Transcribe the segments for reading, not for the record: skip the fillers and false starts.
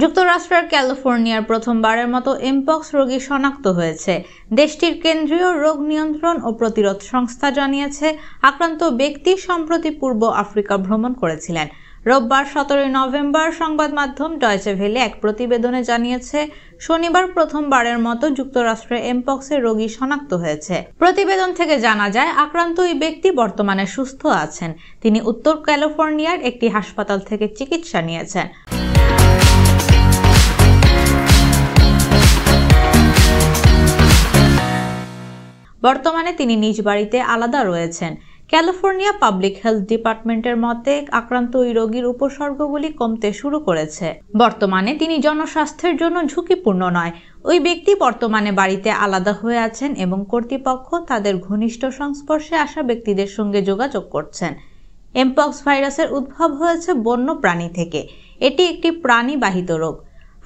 যুক্তরাষ্ট্রের ক্যালিফোর্নিয়ার প্রথমবারের মতো এমপক্স রোগী শনাক্ত হয়েছে। দেশটির কেন্দ্রীয় রোগ নিয়ন্ত্রণ ও প্রতিরোধ সংস্থা জানিয়েছে, আক্রান্ত ব্যক্তি সম্প্রতি পূর্ব আফ্রিকা ভ্রমণ করেছিলেন। রোববার 17 নভেম্বর সংবাদ মাধ্যম ডয়েচে ভেলে এক প্রতিবেদনে জানিয়েছে, শনিবার প্রথমবারের মতো যুক্তরাষ্ট্রে এমপক্সের রোগী শনাক্ত হয়েছে। প্রতিবেদন থেকে জানা যায়, আক্রান্ত ওই ব্যক্তি বর্তমানে সুস্থ আছেন। তিনি উত্তর ক্যালিফোর্নিয়ার একটি হাসপাতাল থেকে চিকিৎসা নিয়েছেন। বর্তমানে তিনি নিজ বাড়িতে আলাদা রয়েছেন। ক্যালিফোর্নিয়া পাবলিক হেলথ ডিপার্টমেন্টের মতে, আক্রান্ত ওই রোগীর উপসর্গগুলি কমতে শুরু করেছে। বর্তমানে তিনি জনস্বাস্থ্যের জন্য ঝুঁকিপূর্ণ নয়। ওই ব্যক্তি বর্তমানে বাড়িতে আলাদা হয়ে আছেন এবং কর্তৃপক্ষ তাদের ঘনিষ্ঠ সংস্পর্শে আসা ব্যক্তিদের সঙ্গে যোগাযোগ করছেন। এমপক্স ভাইরাসের উদ্ভব হয়েছে বন্য প্রাণী থেকে। এটি একটি প্রাণীবাহিত রোগ।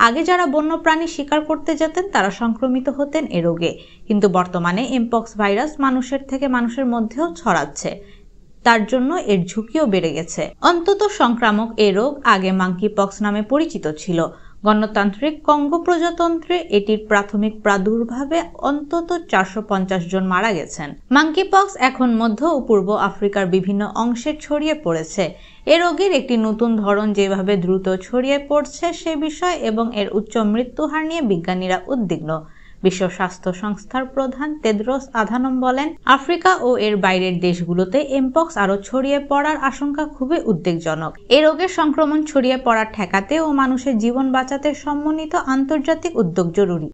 আগে যারা বন্য প্রাণী শিকার করতে যেতেন তারা সংক্রমিত হতেন এ রোগে, কিন্তু বর্তমানে এমপক্স ভাইরাস মানুষের থেকে মানুষের মধ্যেও ছড়াচ্ছে। তার জন্য এর ঝুঁকিও বেড়ে গেছে। অন্তত সংক্রামক এ রোগ আগে মাঙ্কিপক্স নামে পরিচিত ছিল। গণতান্ত্রিক কঙ্গো প্রজাতন্ত্রে এটির প্রাথমিক প্রাদুর্ভাবে অন্তত 450 জন মারা গেছেন। মাঙ্কিপক্স এখন মধ্য ও পূর্ব আফ্রিকার বিভিন্ন অংশে ছড়িয়ে পড়েছে। এ রোগের একটি নতুন ধরন যেভাবে দ্রুত ছড়িয়ে পড়ছে সে বিষয় এবং এর উচ্চ মৃত্যুহার নিয়ে বিজ্ঞানীরা উদ্বিগ্ন। বিশ্ব স্বাস্থ্য সংস্থার প্রধান তেদ্রোস আধানম বলেন, আফ্রিকা ও এর বাইরের দেশগুলোতে এমপক্স আরও ছড়িয়ে পড়ার আশঙ্কা খুবই উদ্বেগজনক। এ রোগের সংক্রমণ ছড়িয়ে পড়া ঠেকাতে ও মানুষের জীবন বাঁচাতে সমন্বিত আন্তর্জাতিক উদ্যোগ জরুরি।